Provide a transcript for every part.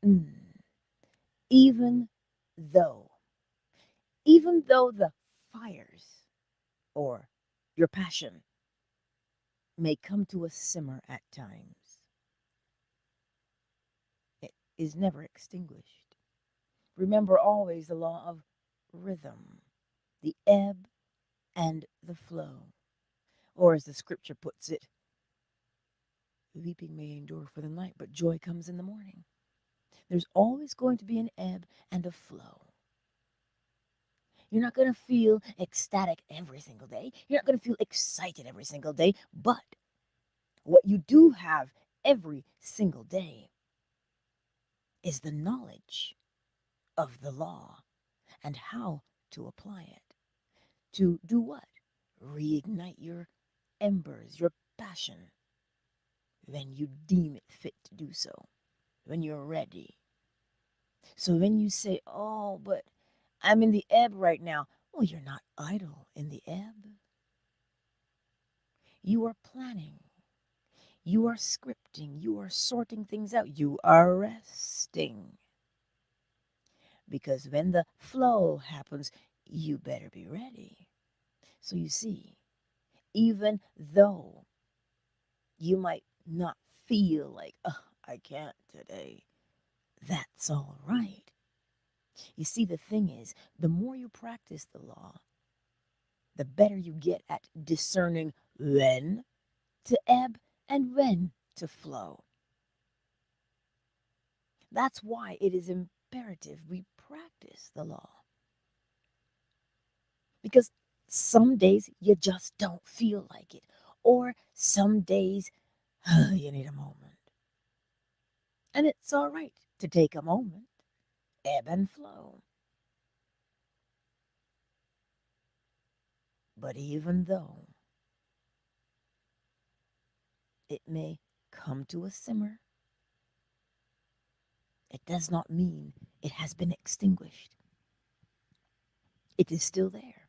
Mm. Even though, even though the fires or your passion may come to a simmer at times, it is never extinguished. Remember always the law of rhythm, the ebb and the flow. Or as the scripture puts it, weeping may endure for the night, but joy comes in the morning. There's always going to be an ebb and a flow. You're not going to feel ecstatic every single day. You're not going to feel excited every single day. But what you do have every single day is the knowledge of the law and how to apply it. To do what? Reignite your embers, your passion, when you deem it fit to do so, when you're ready. So when you say, oh, but I'm in the ebb right now, well, you're not idle in the ebb. You are planning, you are scripting, you are sorting things out, you are resting. Because when the flow happens, you better be ready. So you see, even though you might not feel like, oh, I can't today, that's all right. You see, the thing is, the more you practice the law, the better you get at discerning when to ebb and when to flow. That's why it is imperative we practice the law. Because some days you just don't feel like it, or some days you need a moment. And it's all right to take a moment, ebb and flow. But even though it may come to a simmer, it does not mean it has been extinguished. It is still there.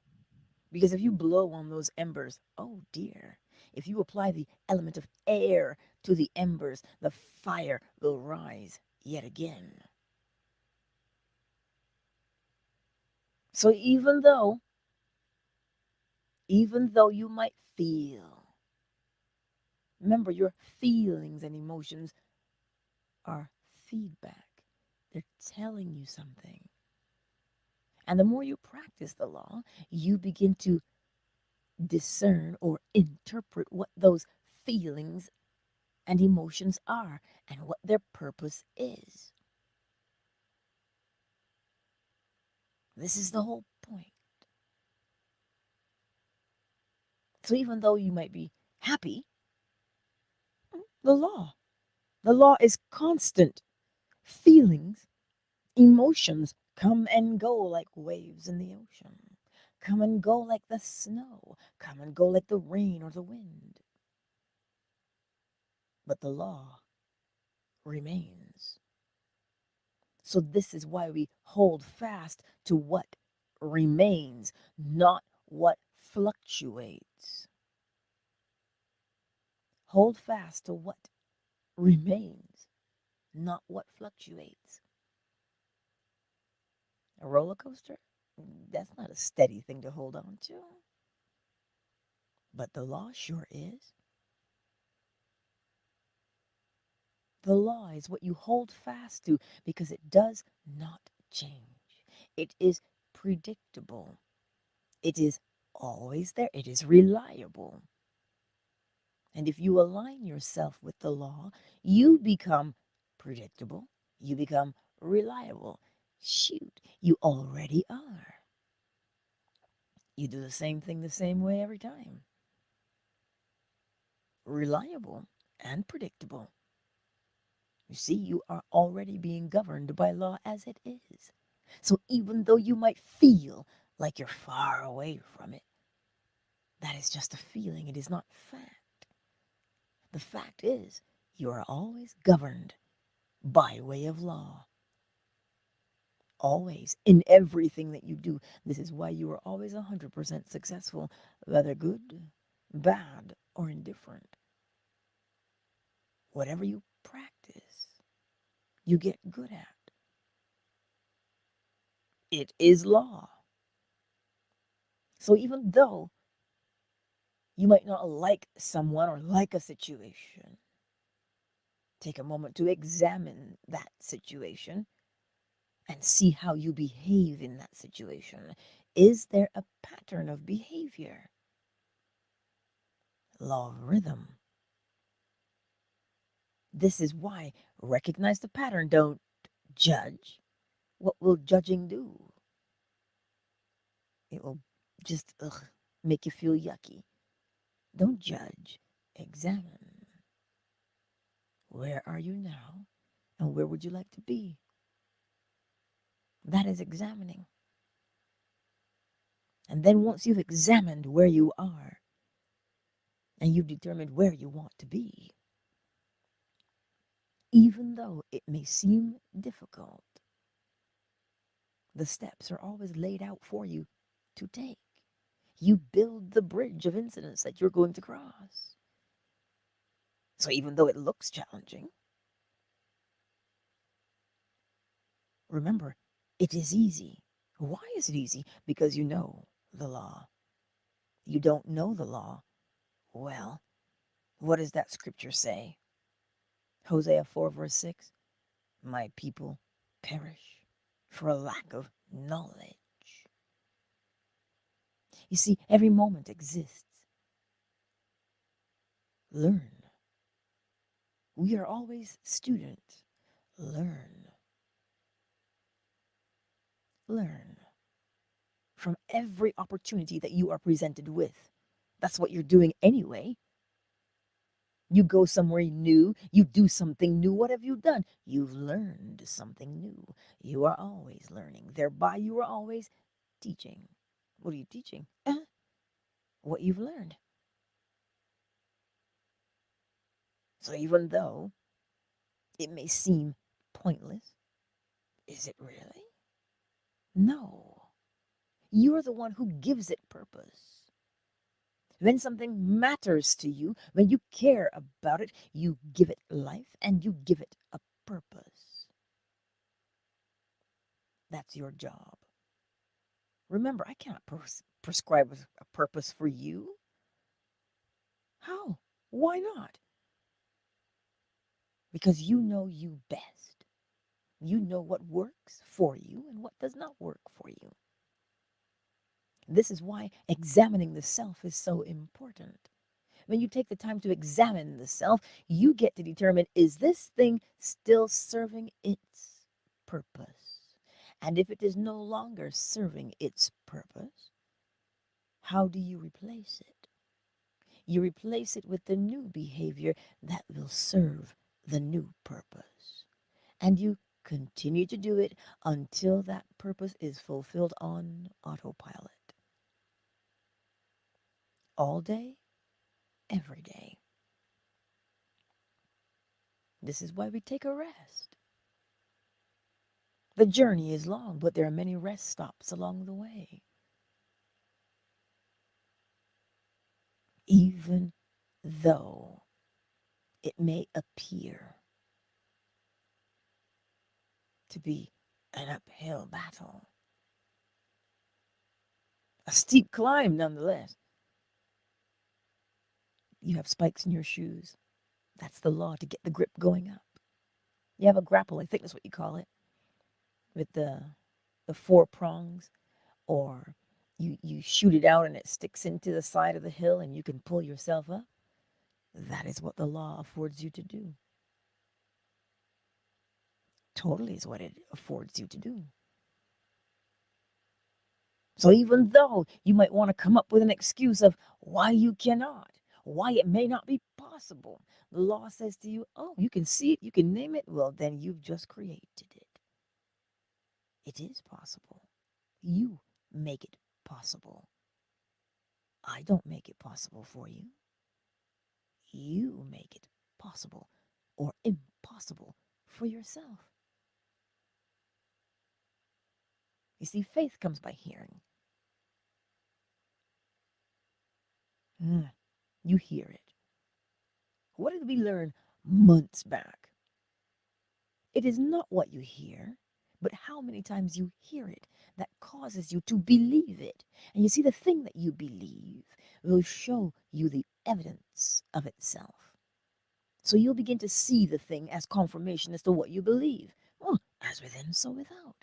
Because if you blow on those embers, oh dear, if you apply the element of air to the embers, the fire will rise yet again. So even though you might feel, remember your feelings and emotions are feedback. They're telling you something. And the more you practice the law, you begin to discern or interpret what those feelings and emotions are and what their purpose is. This is the whole point. So even though you might be happy, the law, the law is constant. Feelings, emotions come and go like waves in the ocean, come and go like the snow, come and go like the rain or the wind. But the law remains. So this is why we hold fast to what remains, not what fluctuates. Hold fast to what remains, not what fluctuates. A roller coaster? That's not a steady thing to hold on to. But the law sure is. The law is what you hold fast to because it does not change. It is predictable. It is always there. It is reliable. And if you align yourself with the law, you become predictable. You become reliable. Shoot, you already are. You do the same thing the same way every time. Reliable and predictable. You see, you are already being governed by law as it is. So even though you might feel like you're far away from it, that is just a feeling. It is not fact. The fact is, you are always governed by way of law. Always, in everything that you do. This is why you are always 100% successful, whether good, bad, or indifferent. Whatever you practice, you get good at. It is law. So even though you might not like someone or like a situation, take a moment to examine that situation and see how you behave in that situation. Is there a pattern of behavior? Law of rhythm. This is why recognize the pattern. Don't judge. What will judging do? It will just make you feel yucky. Don't judge. Examine. Where are you now? And where would you like to be? That is examining. And then once you've examined where you are and you've determined where you want to be, even though it may seem difficult, the steps are always laid out for you to take. You build the bridge of incidents that you're going to cross. So even though it looks challenging, remember, it is easy. Why is it easy? Because you know the law. You don't know the law. Well, what does that scripture say? Hosea 4, verse 6. My people perish for a lack of knowledge. You see, every moment exists. Learn. We are always students. Learn. Learn from every opportunity that you are presented with. That's what you're doing anyway. You go somewhere new, you do something new. What have you done? You've learned something new. You are always learning. Thereby, you are always teaching. What are you teaching? What you've learned. So even though it may seem pointless, is it really? No. You're the one who gives it purpose. When something matters to you, when you care about it, you give it life and you give it a purpose. That's your job. Remember, I cannot prescribe a purpose for you. How? Why not? Because you know you best. You know what works for you and what does not work for you. This is why examining the self is so important. When you take the time to examine the self, you get to determine, is this thing still serving its purpose? And if it is no longer serving its purpose, how do you replace it? You replace it with the new behavior that will serve the new purpose. And you continue to do it until that purpose is fulfilled on autopilot. All day, every day. This is why we take a rest. The journey is long, but there are many rest stops along the way. Even though it may appear to be an uphill battle, a steep climb nonetheless. You have spikes in your shoes. That's the law to get the grip going up. You have a grapple, I think that's what you call it, with the four prongs, or you shoot it out and it sticks into the side of the hill and you can pull yourself up. That is what the law affords you to do. Totally is what it affords you to do. So even though you might want to come up with an excuse of why you cannot, why it may not be possible, the law says to you, oh, you can see it, you can name it, well, then you've just created it. It is possible. You make it possible. I don't make it possible for you. You make it possible or impossible for yourself. You see, faith comes by hearing. You hear it. What did we learn months back? It is not what you hear, but how many times you hear it that causes you to believe it. And you see, the thing that you believe will show you the evidence of itself. So you'll begin to see the thing as confirmation as to what you believe. Well, as within, so without.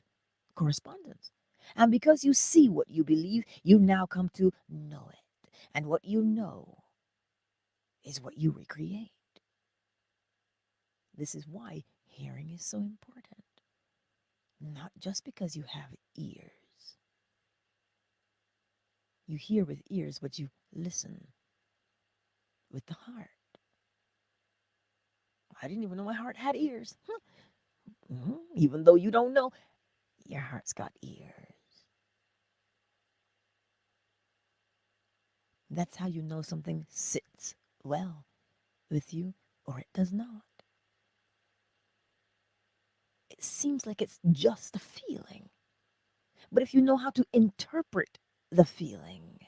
Correspondence. And because you see what you believe, you now come to know it. And what you know is what you recreate. This is why hearing is so important. Not just because you have ears. You hear with ears, but you listen with the heart. I didn't even know my heart had ears. Even though you don't know, your heart's got ears. That's how you know something sits well with you or it does not. It seems like it's just a feeling. But if you know how to interpret the feeling,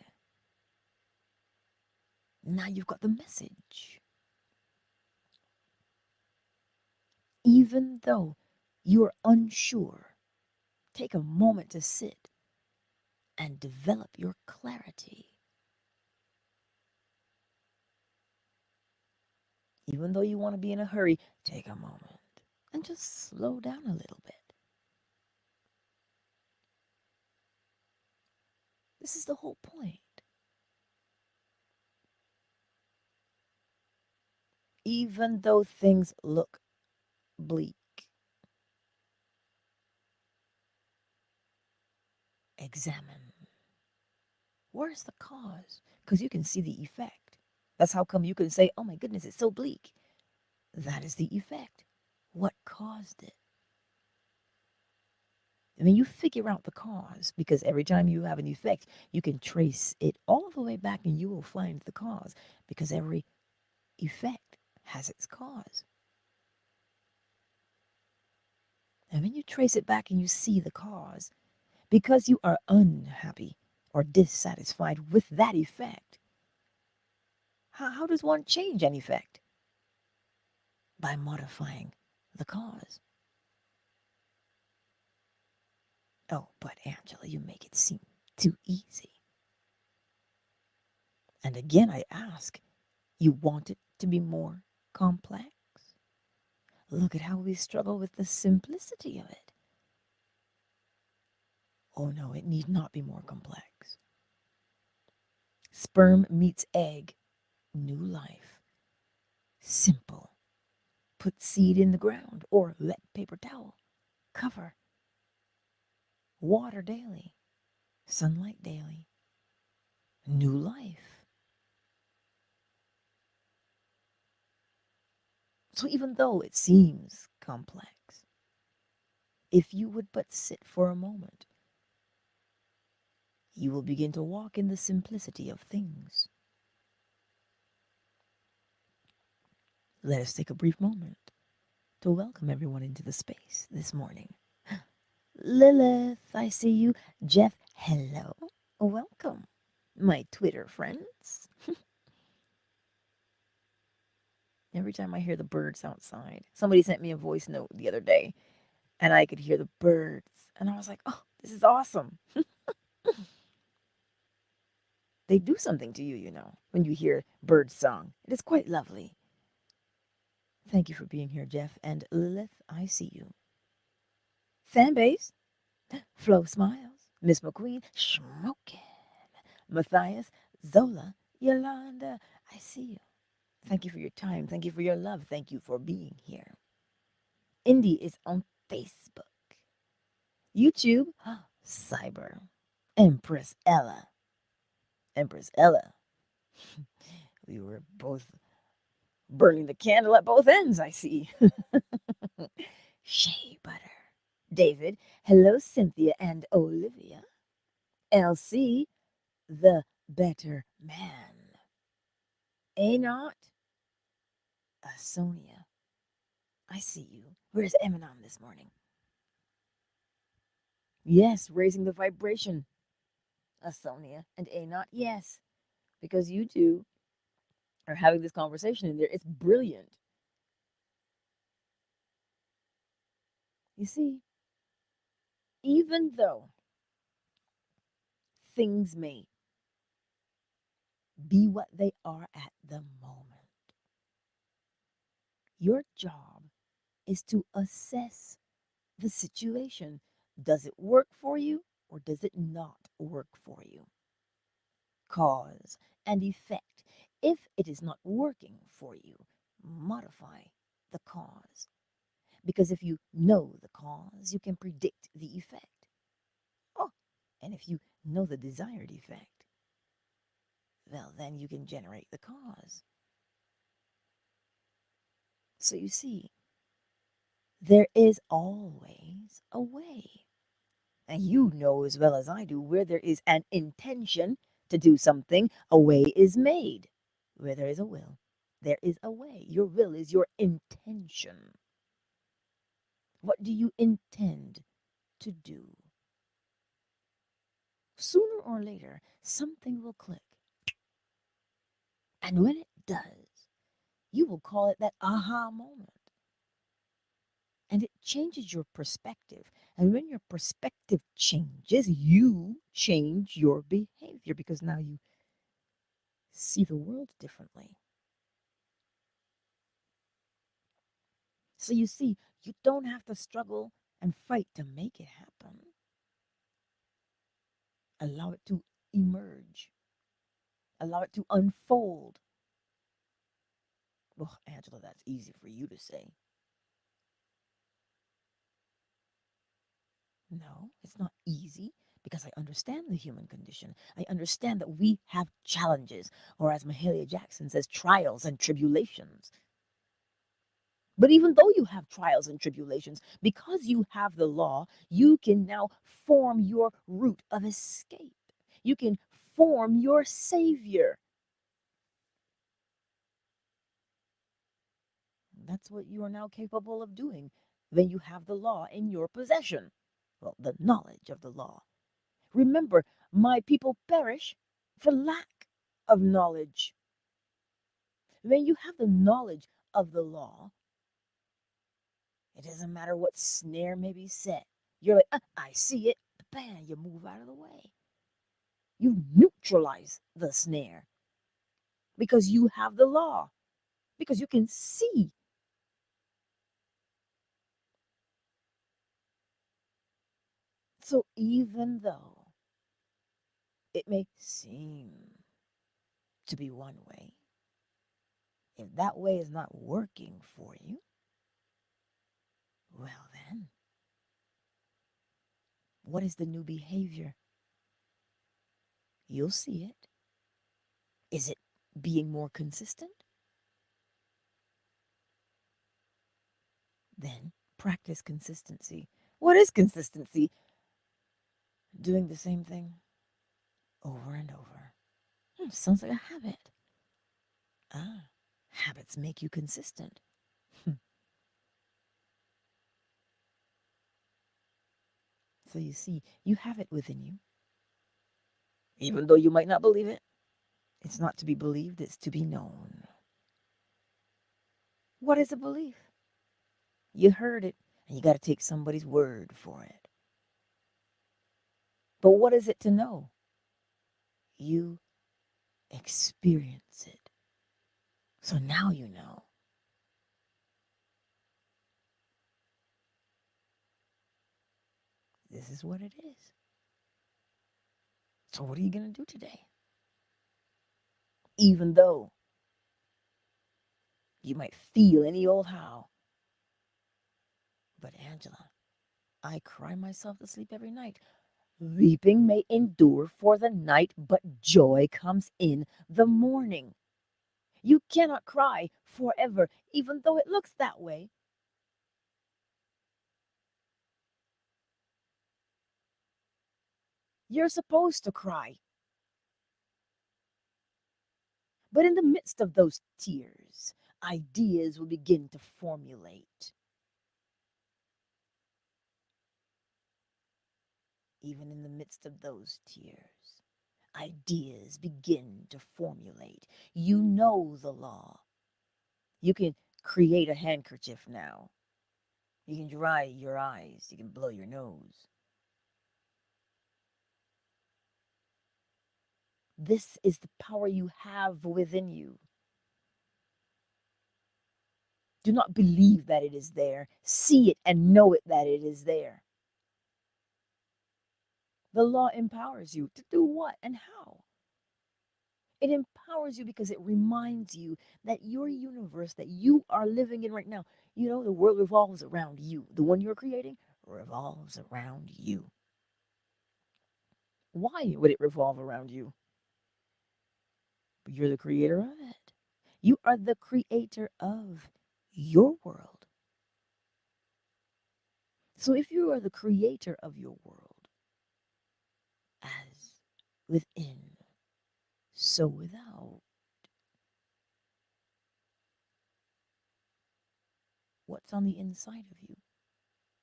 now you've got the message. Even though you're unsure, take a moment to sit and develop your clarity. Even though you want to be in a hurry, take a moment and just slow down a little bit. This is the whole point. Even though things look bleak, examine. Where's the cause? Because you can see the effect. That's how come you can say, oh my goodness, it's so bleak. That is the effect. What caused it? I mean, you figure out the cause because every time you have an effect, you can trace it all the way back and you will find the cause because every effect has its cause. And when you trace it back and you see the cause, because you are unhappy or dissatisfied with that effect, how does one change an effect? By modifying the cause. Oh, but Angela, you make it seem too easy. And again, I ask, you want it to be more complex? Look at how we struggle with the simplicity of it. Oh no, it need not be more complex. Sperm meets egg, new life. Simple. Put seed in the ground or wet paper towel. Cover. Water daily. Sunlight daily. New life. So even though it seems complex, if you would but sit for a moment, you will begin to walk in the simplicity of things. Let us take a brief moment to welcome everyone into the space this morning. Lilith, I see you. Jeff, hello. Welcome, my Twitter friends. Every time I hear the birds outside, somebody sent me a voice note the other day, and I could hear the birds, and I was like, oh, this is awesome. They do something to you, you know, when you hear bird song. It is quite lovely. Thank you for being here, Jeff, and Lilith, I see you. Fanbase, Flo Smiles, Miss McQueen, Smokin', Matthias, Zola, Yolanda, I see you. Thank you for your time. Thank you for your love. Thank you for being here. Indy is on Facebook. YouTube, Cyber. Empress Ella. Empress Ella. We were both burning the candle at both ends, I see. Shea butter. David, hello, Cynthia and Olivia. LC, the better man. A not, Sonia. I see you. Where's Eminon this morning? Yes, raising the vibration. Sonia and A not, yes, because you two are having this conversation in there. It's brilliant. You see, even though things may be what they are at the moment, your job is to assess the situation. Does it work for you or does it not work for you? Cause and effect. If it is not working for you, modify the cause. Because if you know the cause, you can predict the effect. Oh, and if you know the desired effect, well, then you can generate the cause. So you see, there is always a way. And you know as well as I do, where there is an intention to do something, a way is made. Where there is a will, there is a way. Your will is your intention. What do you intend to do? Sooner or later, something will click. And when it does, you will call it that aha moment. And it changes your perspective. And when your perspective changes, you change your behavior because now you see the world differently. So you see, you don't have to struggle and fight to make it happen. Allow it to emerge, allow it to unfold. Well, Angela, that's easy for you to say. No, it's not easy because I understand the human condition. I understand that we have challenges, or as Mahalia Jackson says, trials and tribulations. But even though you have trials and tribulations, because you have the law, you can now form your route of escape. You can form your savior. That's what you are now capable of doing when you have the law in your possession. Well, the knowledge of the law. Remember, my people perish for lack of knowledge. When you have the knowledge of the law, it doesn't matter what snare may be set. You're like, I see it. Bam, you move out of the way. You neutralize the snare because you have the law, because you can see. So even though it may seem to be one way, if that way is not working for you, well then, what is the new behavior? You'll see it. Is it being more consistent? Then practice consistency. What is consistency? Doing the same thing over and over. Sounds like a habit. Ah, habits make you consistent. So you see, you have it within you. Even though you might not believe it, it's not to be believed, it's to be known. What is a belief? You heard it, and you got to take somebody's word for it. But what is it to know? You experience it. So now you know. This is what it is. So what are you going to do today? Even though you might feel any old how. But Angela, I cry myself to sleep every night. Weeping may endure for the night, but joy comes in the morning. You cannot cry forever, even though it looks that way. You're supposed to cry. But in the midst of those tears, ideas will begin to formulate. Even in the midst of those tears, ideas begin to formulate. You know the law. You can create a handkerchief now. You can dry your eyes. You can blow your nose. This is the power you have within you. Do not believe that it is there. See it and know it that it is there. The law empowers you to do what and how? It empowers you because it reminds you that your universe that you are living in right now, the world revolves around you. The one you're creating revolves around you. Why would it revolve around you? You're the creator of it. You are the creator of your world. So if you are the creator of your world, as within, so without, what's on the inside of you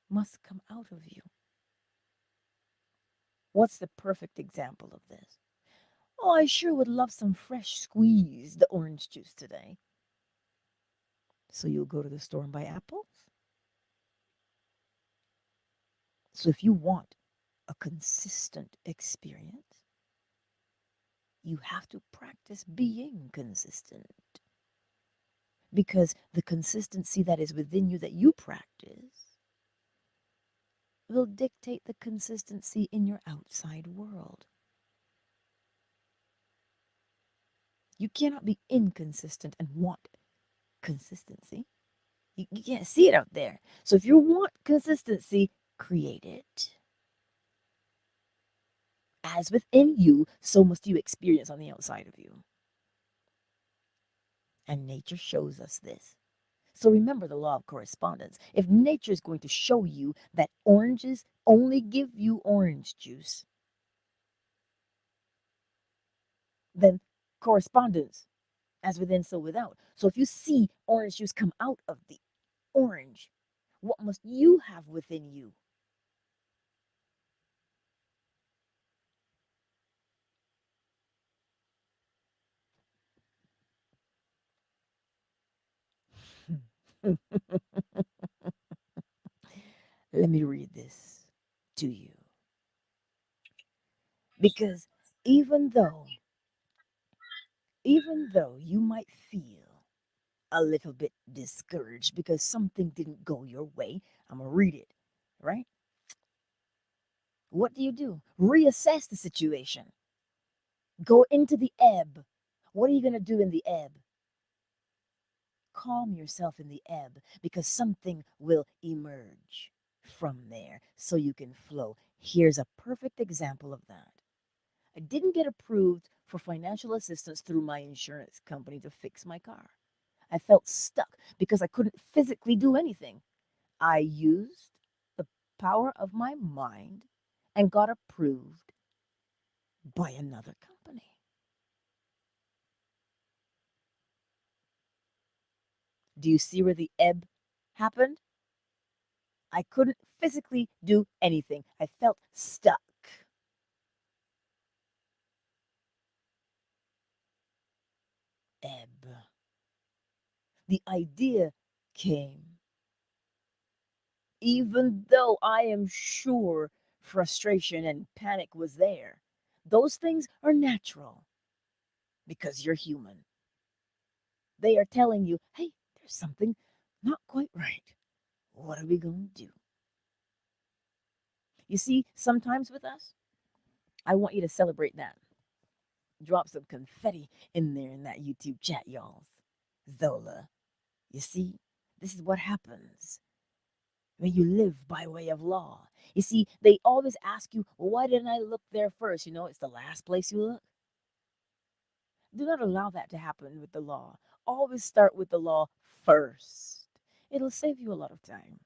must come out of you. What's the perfect example of this? Oh, I sure would love some fresh squeezed orange juice today. So you'll go to the store and buy apples? So if you want a consistent experience, you have to practice being consistent. Because the consistency that is within you that you practice will dictate the consistency in your outside world. You cannot be inconsistent and want consistency. You can't see it out there. So if you want consistency, create it. As within you, so must you experience on the outside of you. And nature shows us this. So remember the law of correspondence. If nature is going to show you that oranges only give you orange juice, then correspondence, as within, so without. So if you see orange juice come out of the orange, what must you have within you? Let me read this to you. Because even though, even though you might feel a little bit discouraged because something didn't go your way, I'm going to read it, right? What do? Reassess the situation. Go into the ebb. What are you going to do in the ebb? Calm yourself in the ebb because something will emerge from there so you can flow. Here's a perfect example of that. I didn't get approved for financial assistance through my insurance company to fix my car. I felt stuck because I couldn't physically do anything. I used the power of my mind and got approved by another company. Do you see where the ebb happened? I couldn't physically do anything. I felt stuck. Ebb. The idea came, even though I am sure frustration and panic was there. Those things are natural because you're human. They are telling you, hey, there's something not quite right. What are we going to do? You see, sometimes with us, I want you to celebrate that. Drop some confetti in there in that YouTube chat, y'all. Zola, you see, this is what happens when you live by way of law. You see, they always ask you, well, why didn't I look there first? It's the last place you look. Do not allow that to happen with the law. Always start with the law first. It'll save you a lot of time.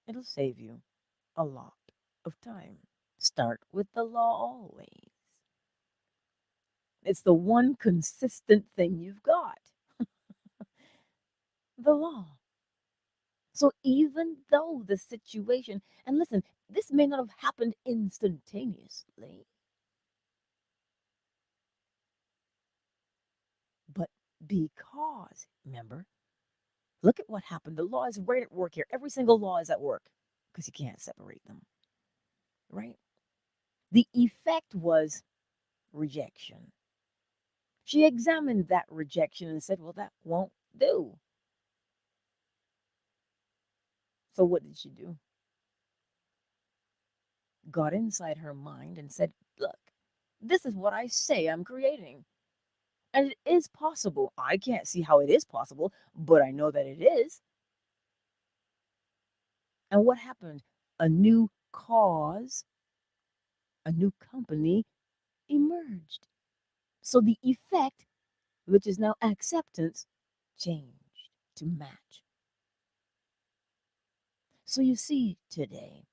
It'll save you a lot of time. Start with the law always. It's the one consistent thing you've got, the law. So even though the situation, and listen, this may not have happened instantaneously, but because, remember, Look at what happened. The law is right at work here. Every single law is at work because you can't separate them, right? The effect was rejection. She examined that rejection and said, well, that won't do. So what did she do? Got inside her mind and said, look, this is what I say I'm creating. And it is possible. I can't see how it is possible, but I know that it is. And what happened? A new cause, a new company emerged. So the effect, which is now acceptance, changed to match. So you see today,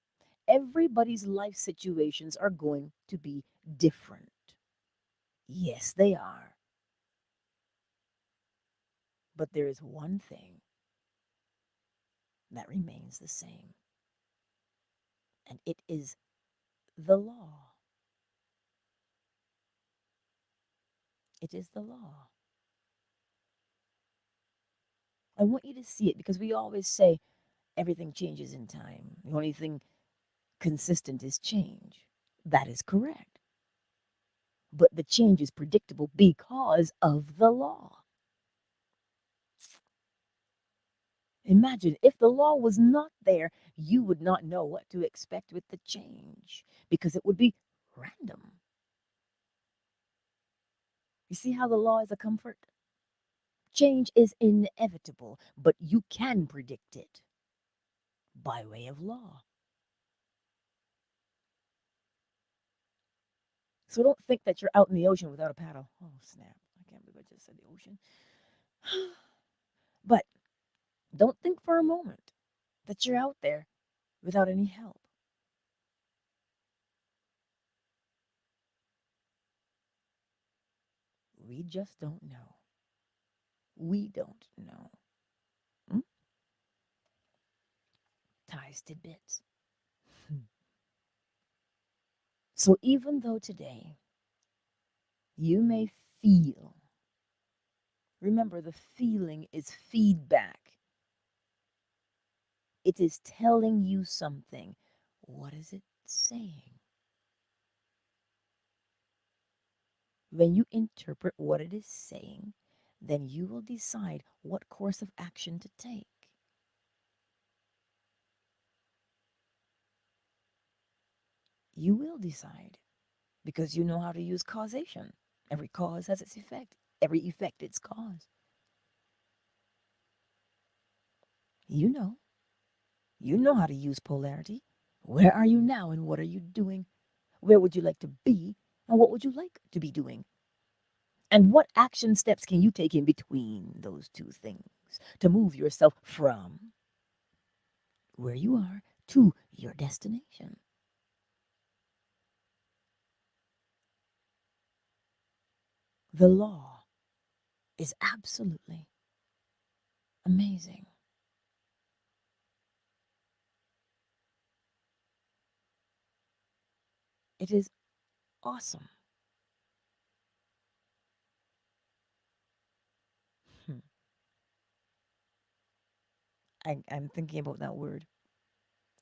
everybody's life situations are going to be different. Yes, they are. But there is one thing that remains the same, and it is the law. It is the law. I want you to see it because we always say everything changes in time. The only thing consistent is change. That is correct. But the change is predictable because of the law. Imagine if the law was not there, you would not know what to expect with the change because it would be random. You see how the law is a comfort? Change is inevitable, but you can predict it by way of law. So don't think that you're out in the ocean without a paddle. Oh, snap. I can't believe I just said the ocean. But don't think for a moment that you're out there without any help. We just don't know. We don't know. Hmm? Ties tidbits. So even though today you may feel, remember the feeling is feedback. It is telling you something. What is it saying? When you interpret what it is saying, then you will decide what course of action to take. You will decide because you know how to use causation. Every cause has its effect, every effect its cause. You know. You know how to use polarity. Where are you now and what are you doing? Where would you like to be and what would you like to be doing? And what action steps can you take in between those two things to move yourself from where you are to your destination? The law is absolutely amazing. It is awesome. Hmm. I'm thinking about that word.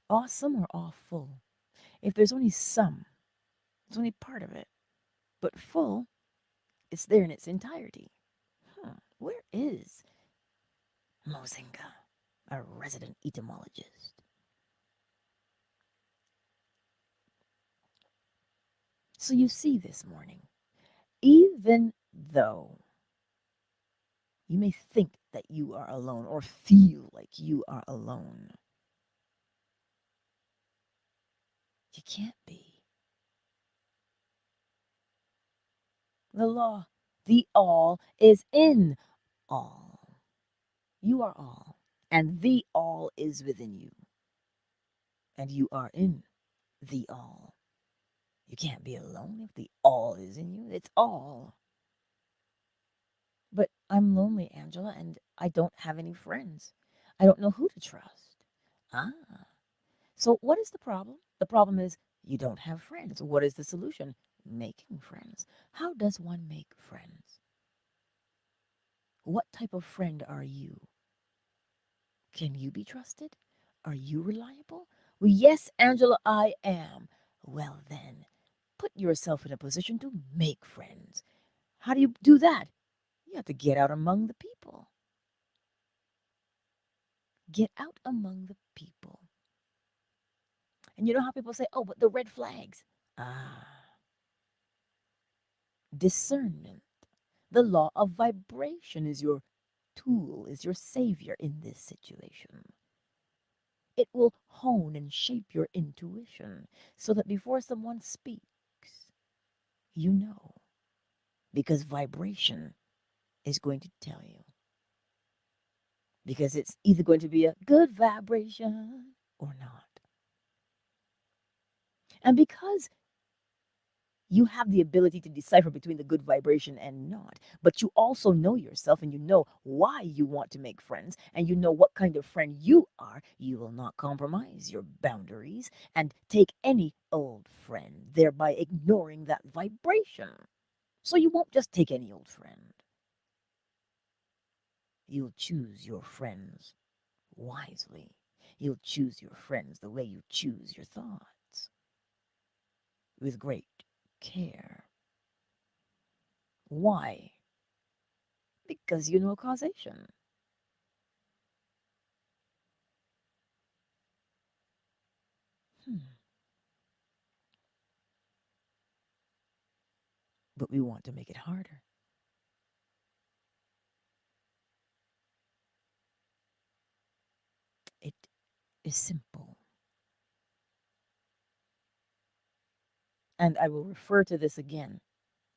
Awesome or awful? If there's only some, it's only part of it. But full, it's there in its entirety. Where is Mozinga, a resident etymologist? So you see this morning, even though you may think that you are alone or feel like you are alone, you can't be. The law, the all, is in all. You are all, and the all is within you, and you are in the all. You can't be alone if the all is in you. It's all. But I'm lonely, Angela, and I don't have any friends. I don't know who to trust. Ah, so what is the problem? The problem is you don't have friends. What is the solution? Making friends. How does one make friends? What type of friend are you? Can you be trusted? Are you reliable? Well, yes, Angela, I am. Well, then, put yourself in a position to make friends. How do you do that? You have to get out among the people. Get out among the people. And you know how people say, oh, but the red flags. Ah, discernment. The law of vibration is your tool, is your savior in this situation. It will hone and shape your intuition so that before someone speaks, you know. Because vibration is going to tell you. Because it's either going to be a good vibration or not. And because you have the ability to decipher between the good vibration and not, but you also know yourself and you know why you want to make friends and you know what kind of friend you are, you will not compromise your boundaries and take any old friend, thereby ignoring that vibration. So you won't just take any old friend. You'll choose your friends wisely. You'll choose your friends the way you choose your thoughts, with great care. Why? Because you know causation. Hmm. But we want to make it harder. It is simple. And I will refer to this again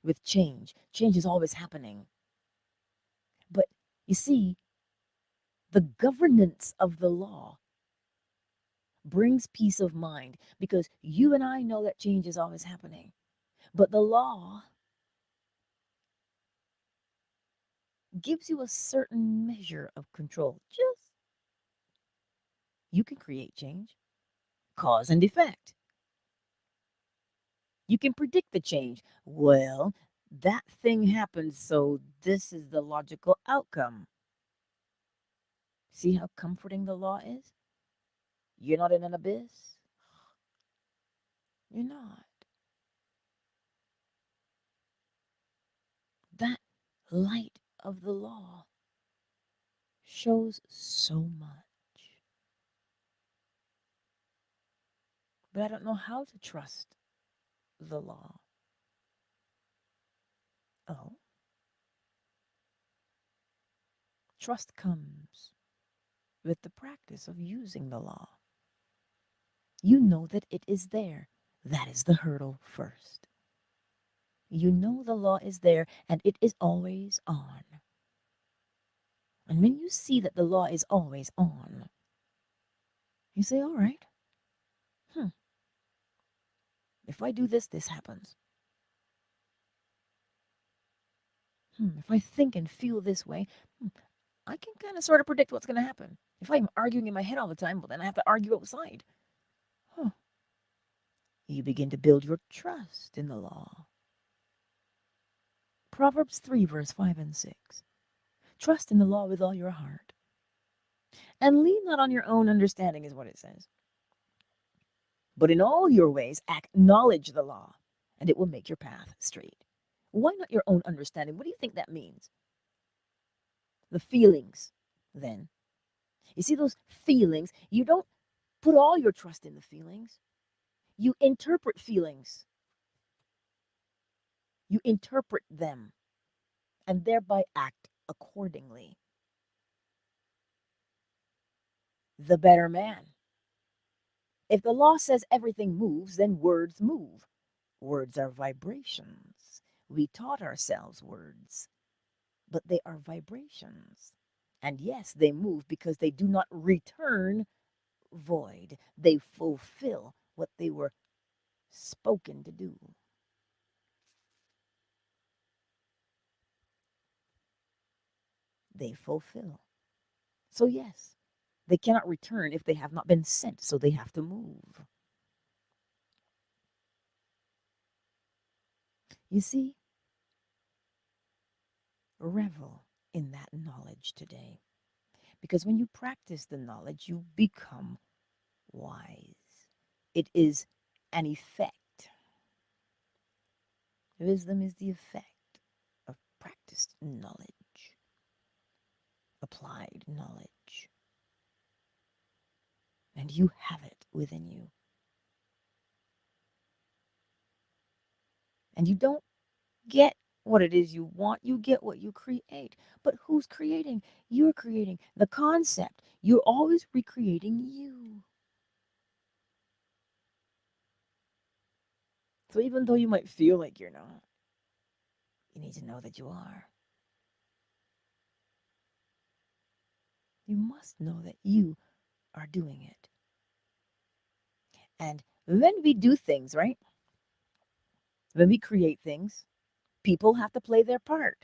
with change. Change is always happening. But you see, the governance of the law brings peace of mind because you and I know that change is always happening. But the law gives you a certain measure of control. Just you can create change, cause and effect. You can predict the change. Well, that thing happened, so this is the logical outcome. See how comforting the law is? You're not in an abyss. You're not. That light of the law shows so much. But I don't know how to trust the law. Oh, trust comes with the practice of using the law. You know that it is there. That is the hurdle first. You know the law is there and it is always on. And when you see that the law is always on, you say, all right, hmm, if I do this, this happens. If I think and feel this way, I can kind of sort of predict what's going to happen. If I'm arguing in my head all the time, well, then I have to argue outside. Huh. You begin to build your trust in the law. Proverbs 3, verse 5 and 6. Trust in the law with all your heart. And lean not on your own understanding, is what it says. But in all your ways, acknowledge the law, and it will make your path straight. Why not your own understanding? What do you think that means? The feelings, then. You see those feelings? You don't put all your trust in the feelings. You interpret feelings. You interpret them and thereby act accordingly. The better man. If the law says everything moves, then words move. Words are vibrations. We taught ourselves words, but they are vibrations. And yes, they move because they do not return void. They fulfill what they were spoken to do. They fulfill. So, yes, they cannot return if they have not been sent, so they have to move. You see, revel in that knowledge today. Because when you practice the knowledge, you become wise. It is an effect. Wisdom is the effect of practiced knowledge, applied knowledge. And you have it within you. And you don't get what it is you want, you get what you create. But who's creating? You're creating the concept. You're always recreating you. So even though you might feel like you're not, you need to know that you are. You must know that you are doing it. And when we do things, right? When we create things, people have to play their part.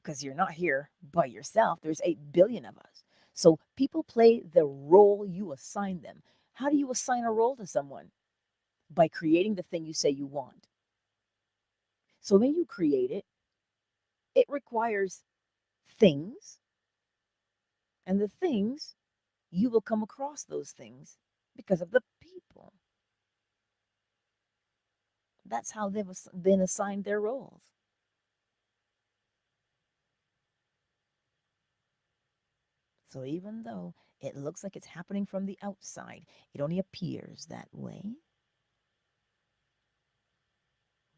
Because you're not here by yourself. There's 8 billion of us. So people play the role you assign them. How do you assign a role to someone? By creating the thing you say you want. So when you create it, it requires things, and the things, you will come across those things because of the people. That's how they've been assigned their roles. So even though it looks like it's happening from the outside, it only appears that way.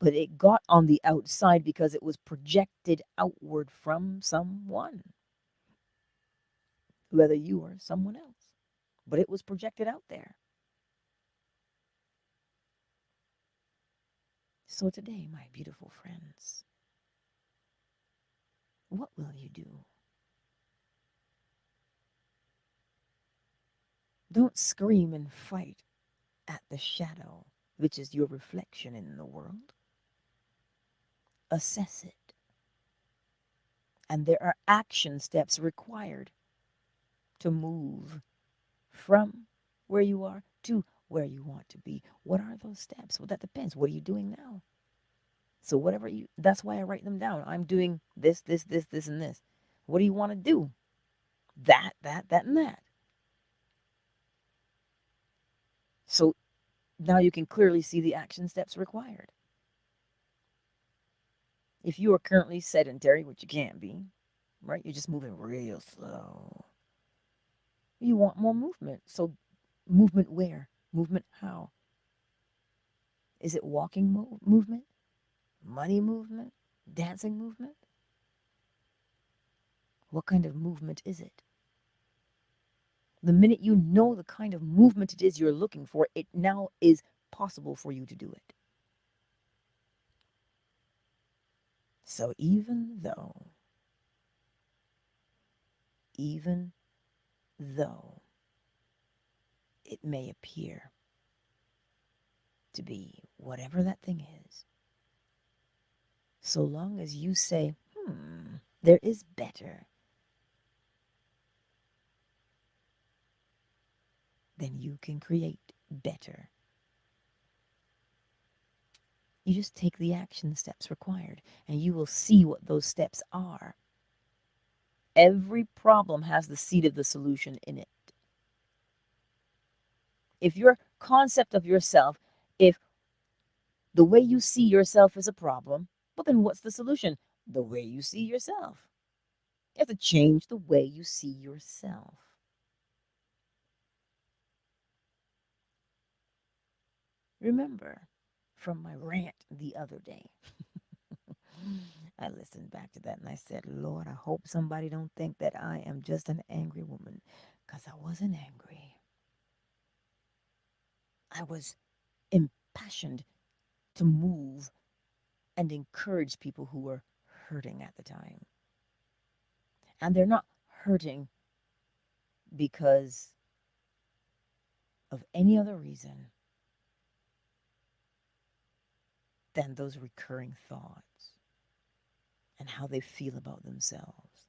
But it got on the outside because it was projected outward from someone, whether you or someone else. But it was projected out there. So today, my beautiful friends, what will you do? Don't scream and fight at the shadow, which is your reflection in the world. Assess it. And there are action steps required to move from where you are to where you want to be. What are those steps? Well, that depends. What are you doing now? So whatever you, that's why I write them down. I'm doing this, this, and this. What do you want to do? That, and that. So now you can clearly see the action steps required. If you are currently sedentary, which you can't be, right? You're just moving real slow. You want more movement. So movement where? Movement how? Is it walking movement? Money movement? Dancing movement? What kind of movement is it? The minute you know the kind of movement it is you're looking for, it now is possible for you to do it. So even though it may appear to be whatever that thing is, so long as you say, there is better, then you can create better. You just take the action steps required, and you will see what those steps are. Every problem has the seed of the solution in it. If your concept of yourself, if the way you see yourself is a problem, well, then what's the solution? The way you see yourself. You have to change the way you see yourself. Remember from my rant the other day, I listened back to that and I said, Lord, I hope somebody don't think that I am just an angry woman, because I wasn't angry. I was impassioned to move and encourage people who were hurting at the time. And they're not hurting because of any other reason than those recurring thoughts and how they feel about themselves.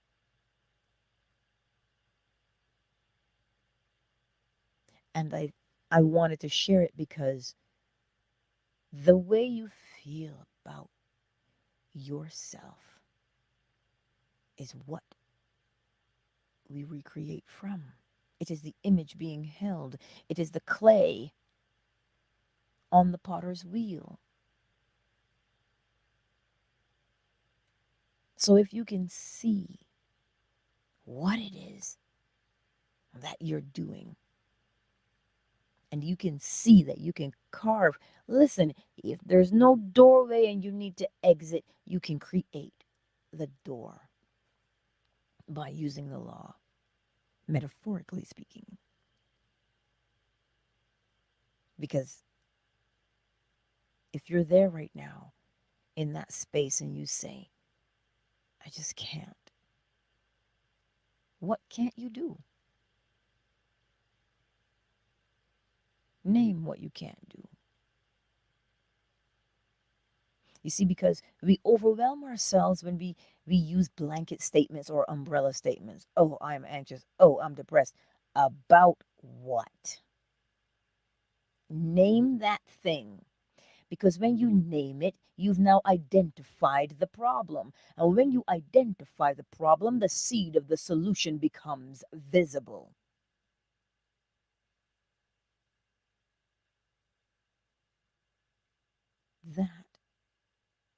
And I wanted to share it because the way you feel about yourself is what we recreate from. It is the image being held. It is the clay on the potter's wheel. So if you can see what it is that you're doing, and you can see that you can carve. Listen, if there's no doorway and you need to exit, you can create the door by using the law, metaphorically speaking. Because if you're there right now in that space and you say, I just can't, what can't you do? Name what you can't do. You see, because we overwhelm ourselves when we use blanket statements or umbrella statements. Oh, I'm anxious. Oh, I'm depressed. About what? Name that thing. Because when you name it, you've now identified the problem. And when you identify the problem, the seed of the solution becomes visible. That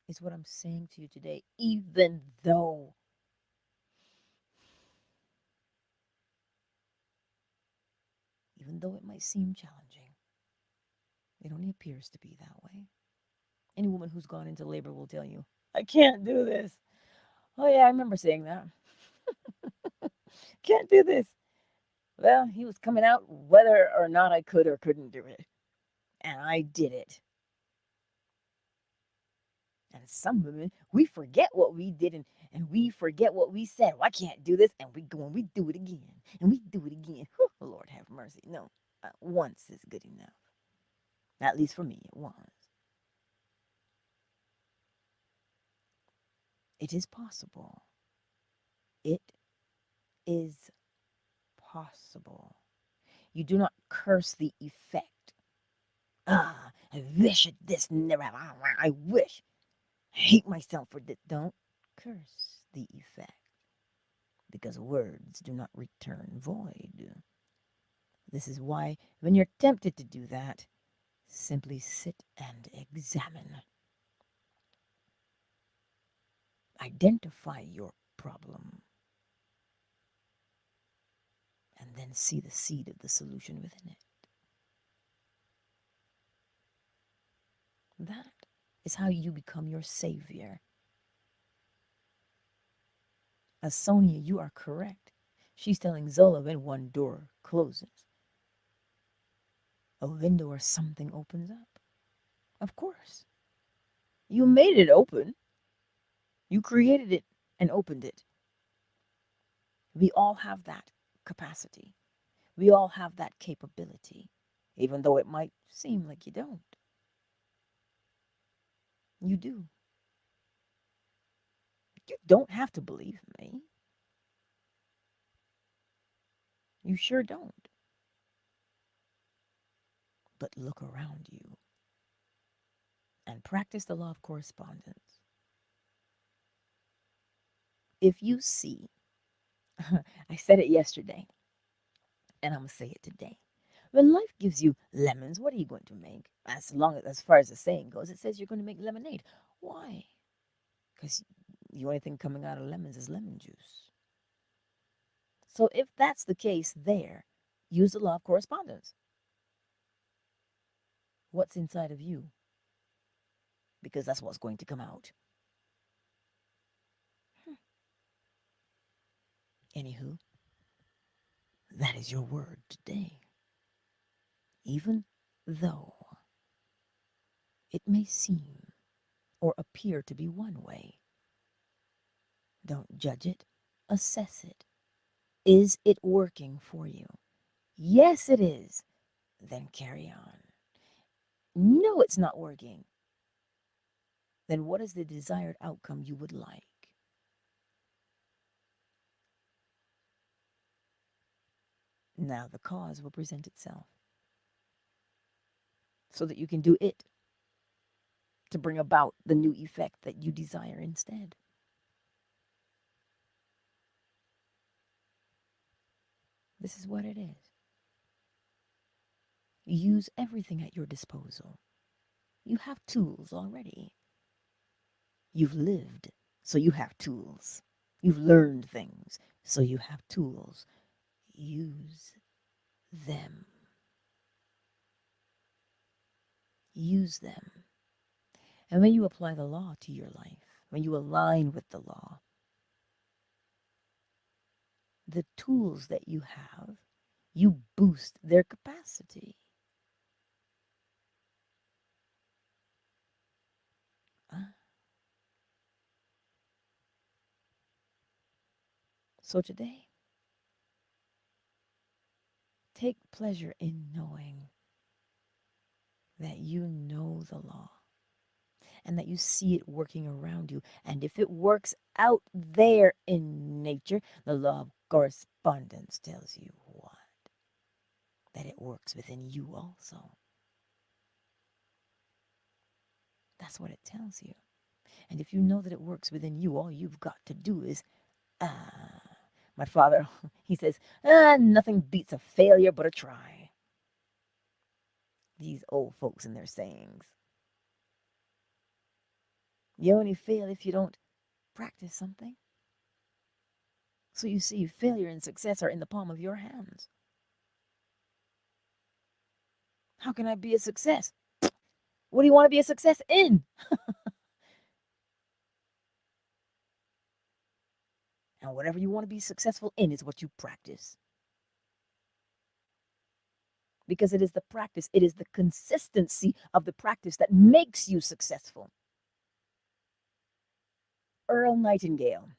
is what I'm saying to you today, even though it might seem challenging. It only appears to be that way. Any woman who's gone into labor will tell you, I can't do this. Oh, yeah, I remember saying that. Can't do this. Well, he was coming out whether or not I could or couldn't do it. And I did it. And some women, we forget what we did and we forget what we said. Well, I can't do this. And we go and we do it again. And we do it again. Whew, Lord have mercy. No, once is good enough. At least for me, it was. It is possible. It is possible. You do not curse the effect. Ah, I wish it this never happened. I wish. I hate myself for this. Don't curse the effect. Because words do not return void. This is why, when you're tempted to do that, simply sit and examine. Identify your problem. And then see the seed of the solution within it. That is how you become your savior. As Sonia, you are correct. She's telling Zola when one door closes, a window or something opens up. Of course. You made it open. You created it and opened it. We all have that capacity. We all have that capability, even though it might seem like you don't. You do. You don't have to believe me. You sure don't. But look around you and practice the law of correspondence. If you see, I said it yesterday, and I'm going to say it today. When life gives you lemons, what are you going to make? As far as the saying goes, it says you're going to make lemonade. Why? Because the only thing coming out of lemons is lemon juice. So if that's the case there, use the law of correspondence. What's inside of you? Because that's what's going to come out. Anywho, that is your word today. Even though it may seem or appear to be one way, don't judge it, assess it. Is it working for you? Yes, it is. Then carry on. No, it's not working. Then what is the desired outcome you would like? Now the cause will present itself so that you can do it to bring about the new effect that you desire instead. This is what it is. Use everything at your disposal. You have tools already. You've lived, so you have tools. You've learned things, so you have tools. Use them. Use them. And when you apply the law to your life, when you align with the law, the tools that you have, you boost their capacity. Ah, so today, take pleasure in knowing that you know the law and that you see it working around you. And if it works out there in nature, the law of correspondence tells you what? That it works within you also. That's what it tells you. And if you know that it works within you, all you've got to do is, ah, my father, he says, nothing beats a failure but a try. These old folks and their sayings. You only fail if you don't practice something. So you see, failure and success are in the palm of your hands. How can I be a success? What do you want to be a success in? And whatever you want to be successful in is what you practice. Because it is the practice, it is the consistency of the practice that makes you successful. Earl Nightingale.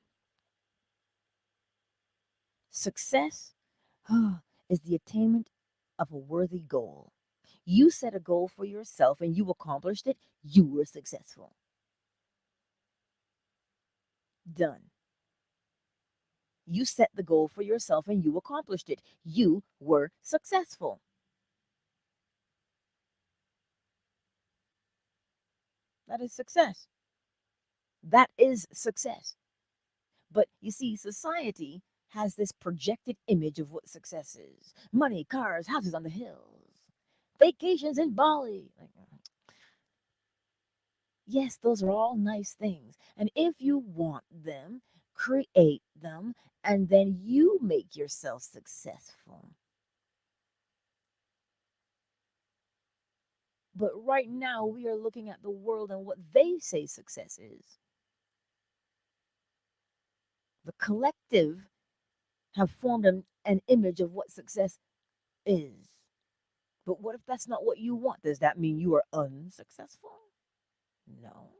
Success is the attainment of a worthy goal. You set a goal for yourself and you accomplished it, you were successful. Done. You set the goal for yourself and you accomplished it. You were successful. That is success. That is success. But you see, society has this projected image of what success is: money, cars, houses on the hills, vacations in Bali. Yes, those are all nice things. And if you want them, create them, and then you make yourself successful. But right now, we are looking at the world and what they say success is. The collective have formed an image of what success is. But what if that's not what you want? Does that mean you are unsuccessful? No.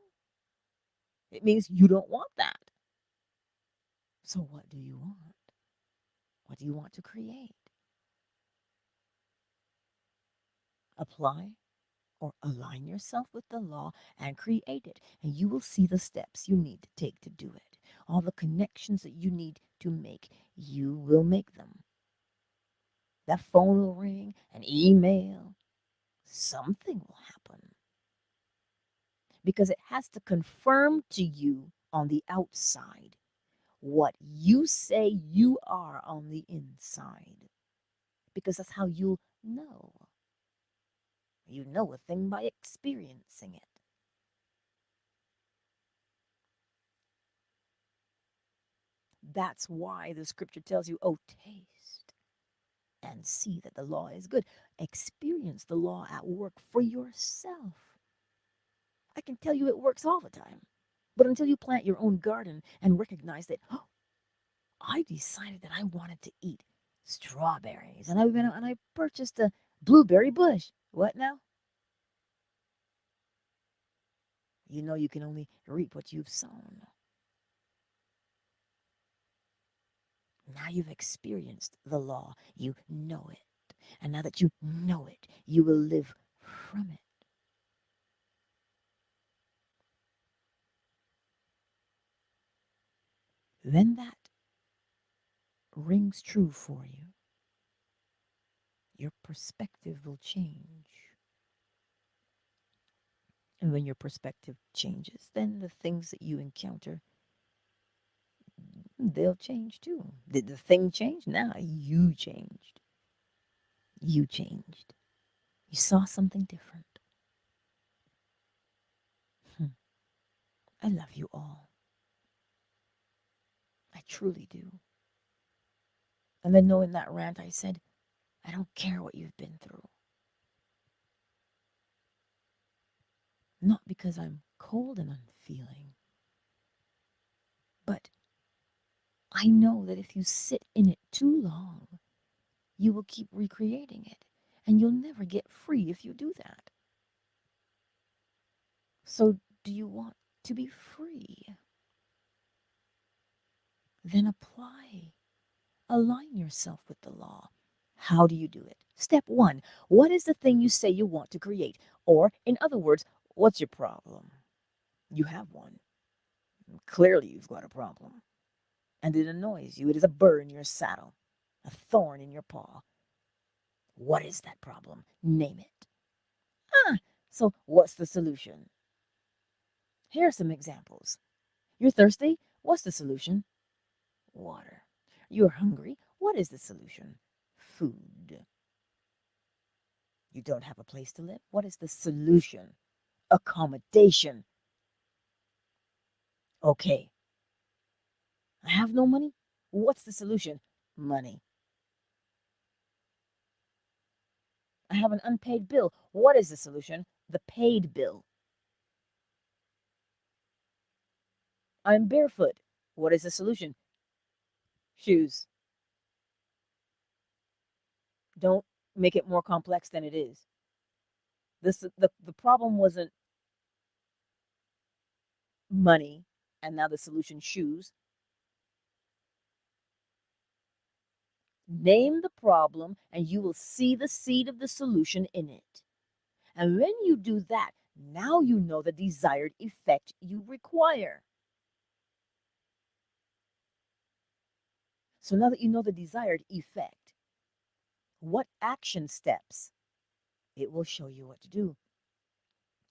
It means you don't want that. So what do you want? What do you want to create? Apply or align yourself with the law and create it. And you will see the steps you need to take to do it. All the connections that you need to make, you will make them. That phone will ring, an email, something will happen. Because it has to confirm to you on the outside what you say you are on the inside. Because that's how you'll know. You know a thing by experiencing it. That's why the scripture tells you, oh, taste and see that the law is good. Experience the law at work for yourself. I can tell you it works all the time. But until you plant your own garden and recognize that, oh, I decided that I wanted to eat strawberries, and I went out and I purchased a blueberry bush. What now? You know you can only reap what you've sown. Now you've experienced the law. You know it. And now that you know it, you will live from it. Then that rings true for you. Your perspective will change. And when your perspective changes, then the things that you encounter they'll change too. Did the thing change? Nah, you changed. You changed. You saw something different. Hmm. I love you all. I truly do. And then, knowing that rant, I said, I don't care what you've been through. Not because I'm cold and unfeeling, but I know that if you sit in it too long, you will keep recreating it, and you'll never get free if you do that. So, do you want to be free? Then apply. Align yourself with the law. How do you do it? Step one, what is the thing you say you want to create? Or, in other words, what's your problem? You have one. Clearly, you've got a problem. And it annoys you. It is a burr in your saddle, a thorn in your paw. What is that problem? Name it. So what's the solution? Here are some examples. You're thirsty? What's the solution? Water. You're hungry? What is the solution? Food. You don't have a place to live? What is the solution? Accommodation. Okay. I have no money? What's the solution? Money. I have an unpaid bill. What is the solution? The paid bill. I'm barefoot. What is the solution? Shoes. Don't make it more complex than it is. The problem wasn't money, and now the solution shoes. Name the problem, and you will see the seed of the solution in it. And when you do that, now you know the desired effect you require. So now that you know the desired effect, what action steps? It will show you what to do.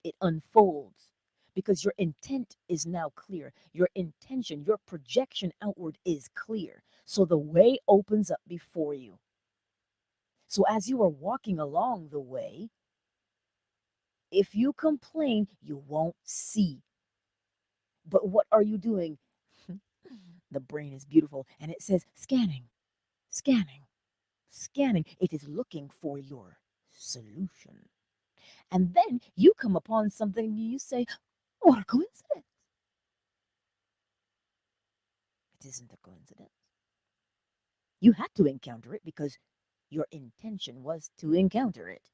It unfolds because your intent is now clear. Your intention, your projection outward is clear. So the way opens up before you. So as you are walking along the way, if you complain, you won't see. But what are you doing? The brain is beautiful and it says scanning, scanning, scanning. It is looking for your solution. And then you come upon something and you say, what a coincidence. It isn't a coincidence. You had to encounter it because your intention was to encounter it.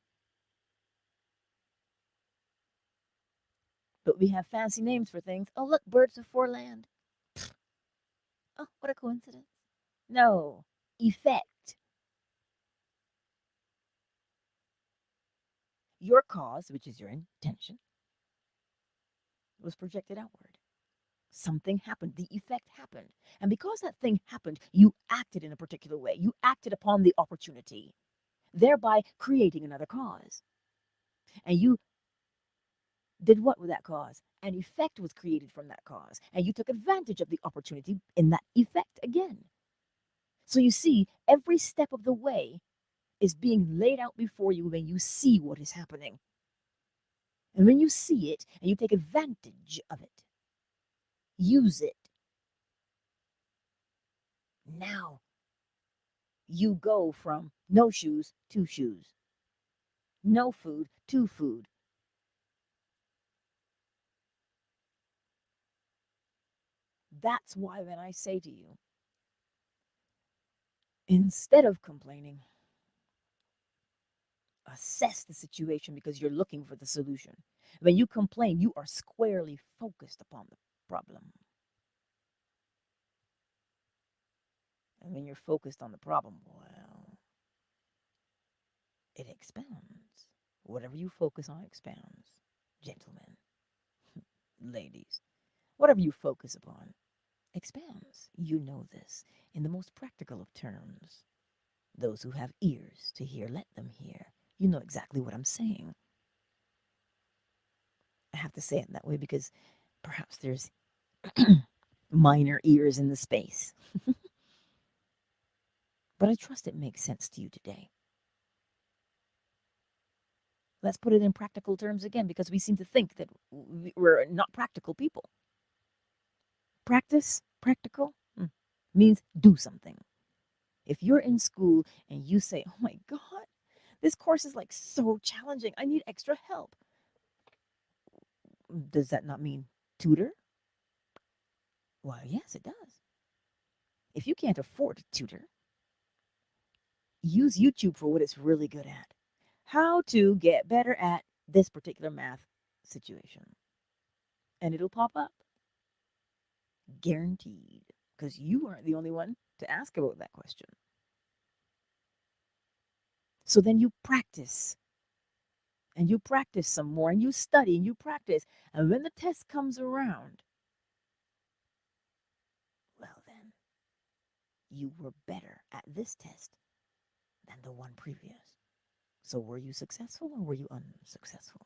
But we have fancy names for things. Oh, look, birds of four land. Oh, what a coincidence. No, effect. Your cause, which is your intention, was projected outward. Something happened. The effect happened. And because that thing happened, you acted in a particular way. You acted upon the opportunity, thereby creating another cause. And you did what with that cause? An effect was created from that cause. And you took advantage of the opportunity in that effect again. So you see, every step of the way is being laid out before you when you see what is happening. And when you see it and you take advantage of it, use it. Now you go from no shoes to shoes, no food to food. That's why when I say to you, instead of complaining, assess the situation because you're looking for the solution. When you complain, you are squarely focused upon the problem. And when you're focused on the problem, well, it expands. Whatever you focus on expands. Gentlemen, ladies, whatever you focus upon expands. You know this in the most practical of terms. Those who have ears to hear, let them hear. You know exactly what I'm saying. I have to say it that way because perhaps there's minor ears in the space. But I trust it makes sense to you today. Let's put it in practical terms again, because we seem to think that we're not practical people. Practical, means do something. If you're in school and you say, oh my God, this course is like so challenging, I need extra help. Does that not mean tutor? Well, yes, it does. If you can't afford a tutor, use YouTube for what it's really good at. How to get better at this particular math situation. And it'll pop up. Guaranteed. Because you aren't the only one to ask about that question. So then you practice. And you practice some more. And you study and you practice. And when the test comes around, well then, you were better at this test than the one previous. So were you successful or were you unsuccessful?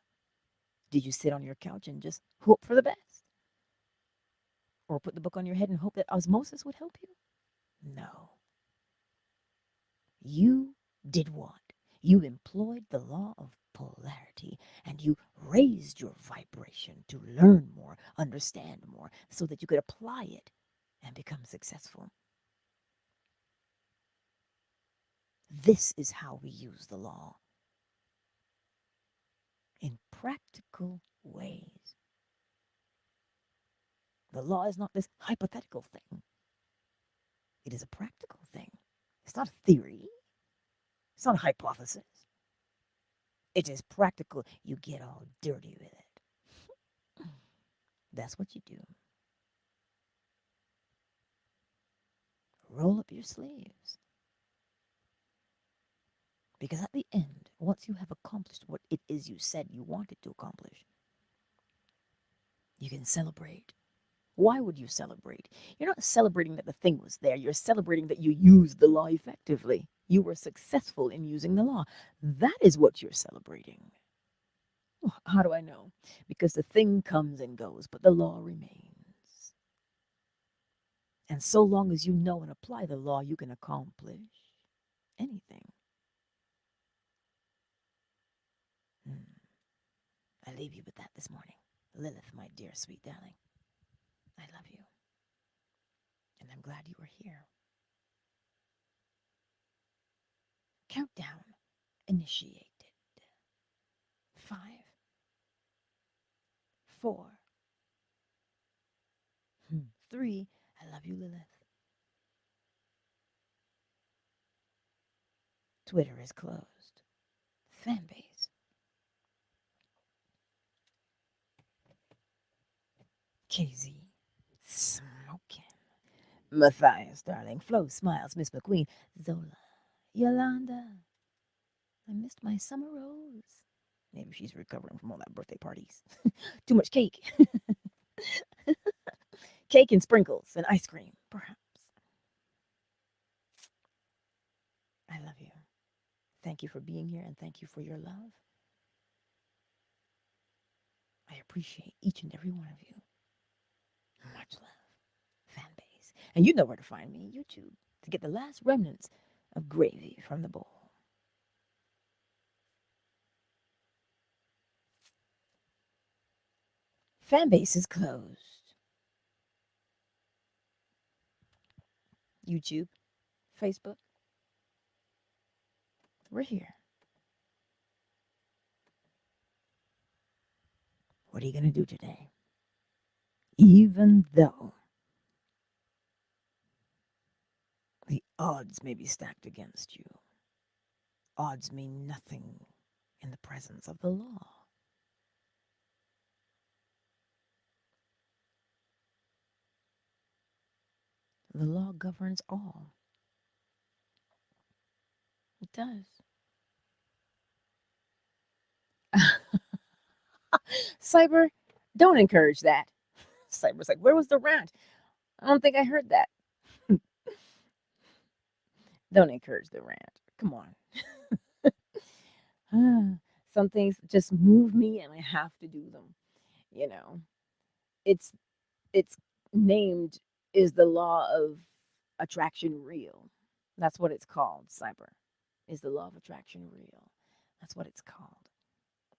Did you sit on your couch and just hope for the best? Or put the book on your head and hope that osmosis would help you? No. You did what? You employed the law of polarity and you raised your vibration to learn more, understand more, so that you could apply it and become successful. This is how we use the law in practical ways. The law is not this hypothetical thing. It is a practical thing. It's not a theory. It's not a hypothesis. It is practical. You get all dirty with it. That's what you do. Roll up your sleeves. Because at the end, once you have accomplished what it is you said you wanted to accomplish, you can celebrate. Why would you celebrate? You're not celebrating that the thing was there. You're celebrating that you used the law effectively. You were successful in using the law. That is what you're celebrating. Well, how do I know? Because the thing comes and goes, but the law remains. And so long as you know and apply the law, you can accomplish anything. I leave you with that this morning. Lilith, my dear sweet darling, I love you. And I'm glad you are here. Countdown initiated. 5, 4, 3. I love you, Lilith. Twitter is closed. Fanbase. KZ. Smoking. Matthias, darling. Flo smiles. Miss McQueen. Zola. Yolanda. I missed my summer rose. Maybe she's recovering from all that birthday parties. Too much cake. Cake and sprinkles and ice cream, perhaps. I love you. Thank you for being here and thank you for your love. I appreciate each and every one of you. Much love. Fanbase. And you know where to find me, YouTube, to get the last remnants of gravy from the bowl. Fanbase is closed. YouTube, Facebook, we're here. What are you going to do today? Even though the odds may be stacked against you, odds mean nothing in the presence of the law. The law governs all. It does. Cyber, don't encourage that. Cyber's like, where was the rant? I don't think I heard that. Don't encourage the rant. Come on. Some things just move me and I have to do them. You know, it's named Is the law of attraction real? That's what it's called, cyber. Is the law of attraction real? That's what it's called.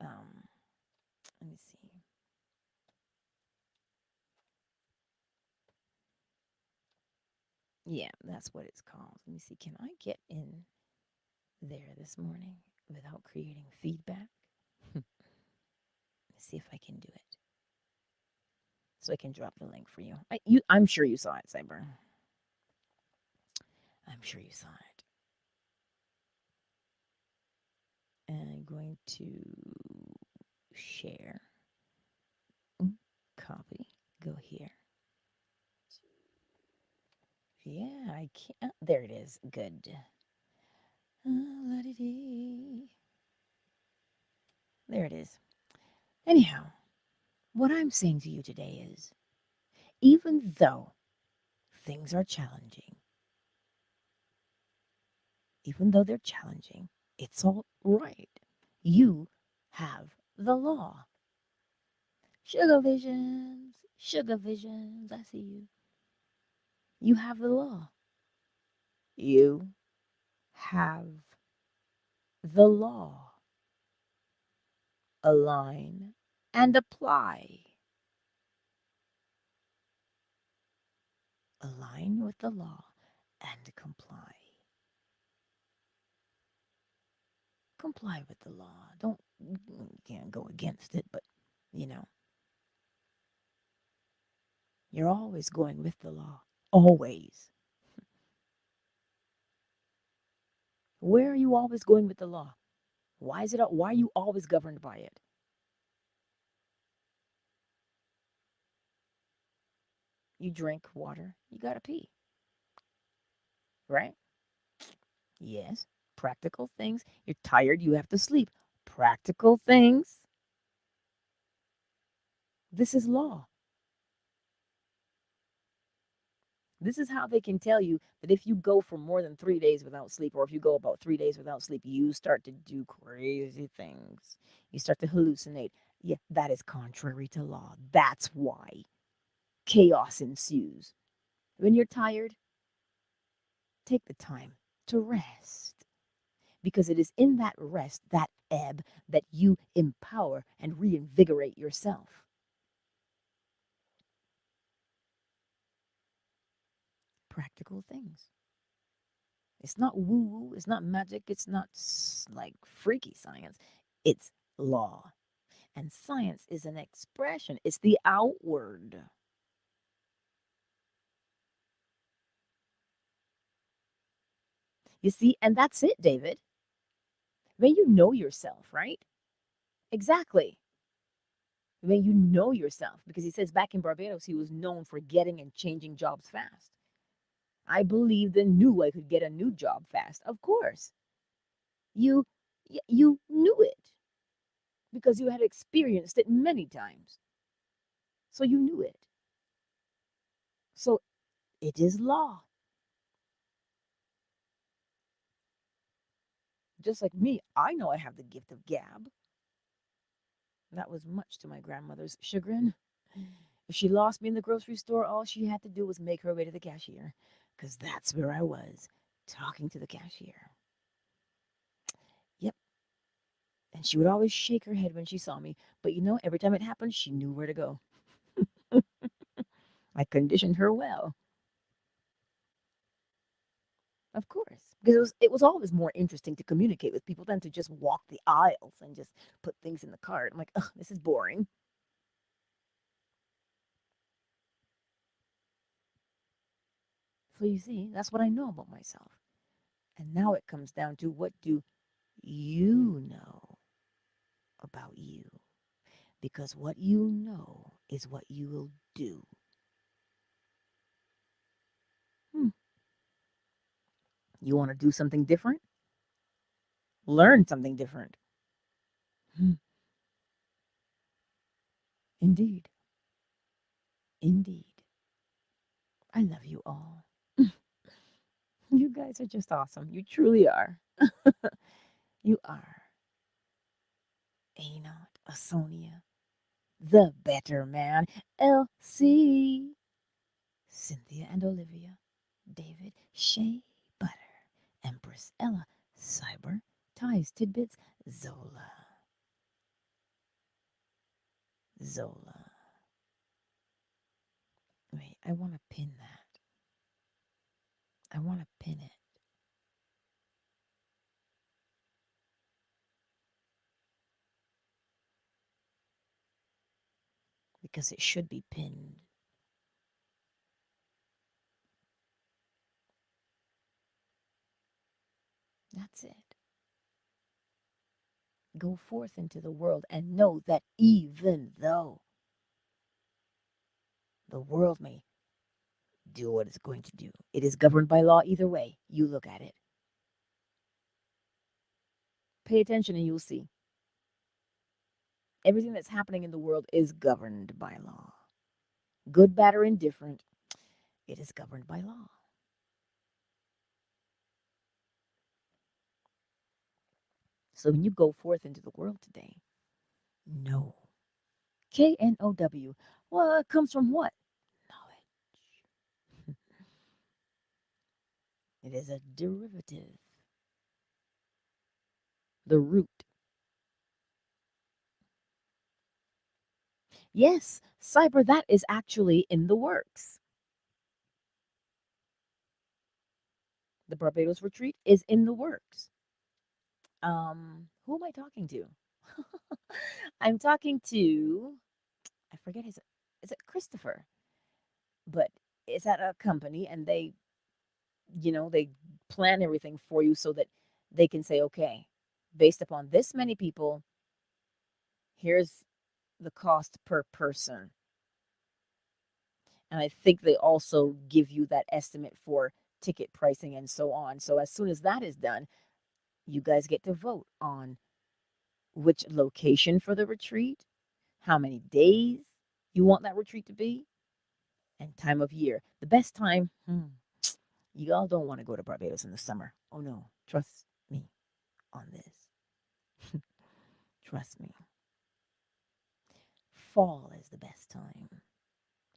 Um, Let me see. Yeah, that's what it's called. Let me see. Can I get in there this morning without creating feedback? Let's see if I can do it. So I can drop the link for you. I'm sure you saw it, Cyber. I'm sure you saw it. And I'm going to share, copy, go here. Yeah, I can't. There it is. Good. There it is. Anyhow, what I'm saying to you today is even though things are challenging, even though they're challenging, it's all right. You have the law. Sugar visions, I see you. You have the law. You have the law. Align and apply. Align with the law and comply. Comply with the law. Don't, you can't go against it, but you know, you're always going with the law. Always. Where are you always going with the law? Why are you always governed by it? You drink water, you gotta pee, right? Yes. Practical things. You're tired, you have to sleep. Practical things. This is law. This is how they can tell you that if you go for more than 3 days without sleep, or if you go about 3 days without sleep, you start to do crazy things. You start to hallucinate. Yeah, that is contrary to law. That's why chaos ensues. When you're tired, take the time to rest. Because it is in that rest, that ebb, that you empower and reinvigorate yourself. Practical things. It's not woo woo, it's not magic, it's not like freaky science. It's law. And science is an expression, it's the outward. You see, and that's it, David. When you know yourself, right? Exactly. When you know yourself, because he says back in Barbados, he was known for getting and changing jobs fast. I believed and knew I could get a new job fast. Of course. You you knew it because you had experienced it many times. So you knew it. So it is law. Just like me, I know I have the gift of gab. That was much to my grandmother's chagrin. If she lost me in the grocery store, all she had to do was make her way to the cashier, because that's where I was, talking to the cashier. Yep. And she would always shake her head when she saw me. But every time it happened, she knew where to go. I conditioned her well. Of course, because it was always more interesting to communicate with people than to just walk the aisles and just put things in the cart. I'm like, ugh, this is boring. So you see, that's what I know about myself. And now it comes down to, what do you know about you? Because what you know is what you will do. Hmm. You want to do something different? Learn something different. Hmm. Indeed. Indeed. I love you all. You guys are just awesome. You truly are. You are. Anot, Asonia, the better man, LC, Cynthia and Olivia, David, Shea, Butter, Empress, Ella, Cyber, Ties, Tidbits, Zola, Zola. Wait, I want to pin that. I want to pin it because it should be pinned. That's it. Go forth into the world and know that even though the world may do what it's going to do, it is governed by law either way you look at it. Pay attention and you'll see. Everything that's happening in the world is governed by law. Good, bad, or indifferent, it is governed by law. So when you go forth into the world today, know. KNOW. Well, it comes from what? Knowledge. It is a derivative. The root. Yes, cyber, that is actually in the works. The Barbados retreat is in the works. Who am I talking to? I'm talking to, I forget his, is it Christopher? But it's at a company and they plan everything for you so that they can say, okay, based upon this many people, here's the cost per person. And I think they also give you that estimate for ticket pricing and so on. So as soon as that is done, you guys get to vote on which location for the retreat, how many days you want that retreat to be, and time of year. The best time, you all don't want to go to Barbados in the summer. Oh no, trust me on this. Trust me. Fall is the best time.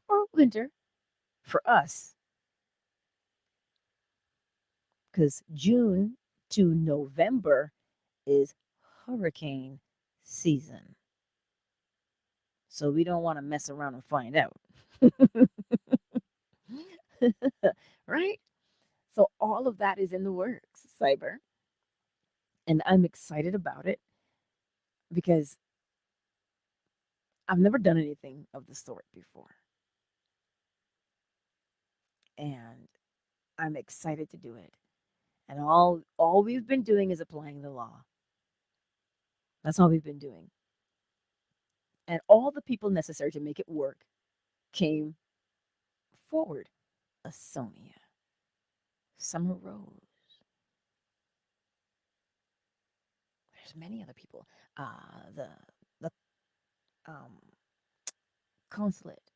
Or winter for us. Because June to November is hurricane season. So we don't want to mess around and find out. Right? So all of that is in the works, cyber. And I'm excited about it because I've never done anything of the sort before. And I'm excited to do it. And all we've been doing is applying the law. That's all we've been doing. And all the people necessary to make it work came forward. Asonia, Summer Rose. There's many other people. The um, consulate.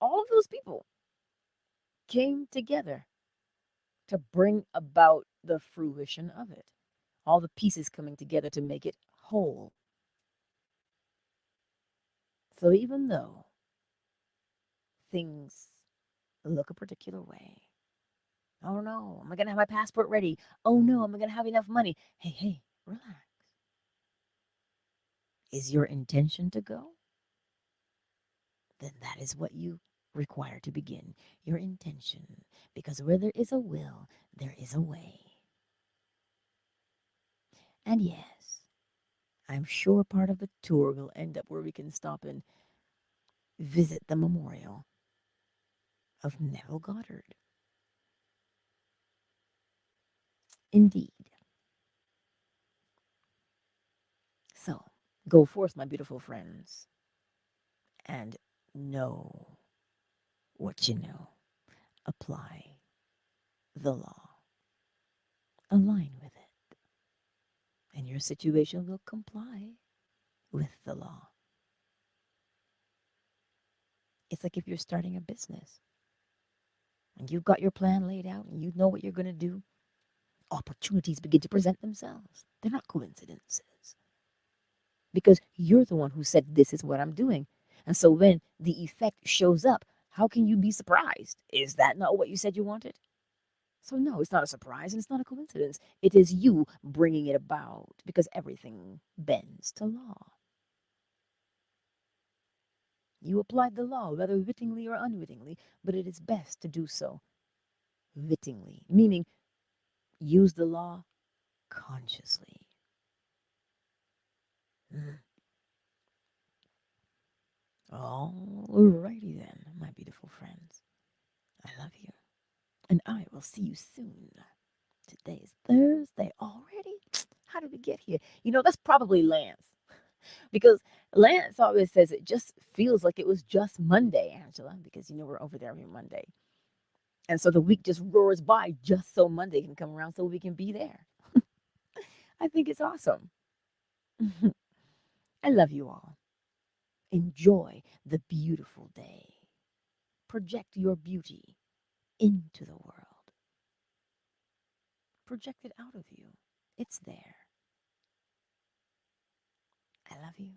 All of those people came together to bring about the fruition of it. All the pieces coming together to make it whole. So even though things look a particular way, oh no, am I going to have my passport ready? Oh no, am I going to have enough money? Hey, hey, relax. Is your intention to go? Then that is what you require to begin. Your intention. Because where there is a will, there is a way. And yes, I'm sure part of the tour will end up where we can stop and visit the memorial of Neville Goddard. Indeed. So, go forth, my beautiful friends, and know what you know. Apply the law. Align with it. And your situation will comply with the law. It's like if you're starting a business and you've got your plan laid out and you know what you're going to do, opportunities begin to present themselves. They're not coincidences because you're the one who said, this is what I'm doing. And so when the effect shows up, How can you be surprised? Is that not what you said you wanted? So, no, it's not a surprise and it's not a coincidence. It is you bringing it about because everything bends to law. You applied the law, whether wittingly or unwittingly, but it is best to do so wittingly, meaning use the law consciously. Mm. Alrighty then, my beautiful friends. I love you, and I will see you soon. Today's Thursday already. How did we get here? That's probably Lance. Because Lance always says it just feels like it was just Monday, Angela, because we're over there every Monday. And so the week just roars by just so Monday can come around so we can be there. I think it's awesome. I love you all. Enjoy the beautiful day. Project your beauty into the world. Project it out of you. It's there. I love you.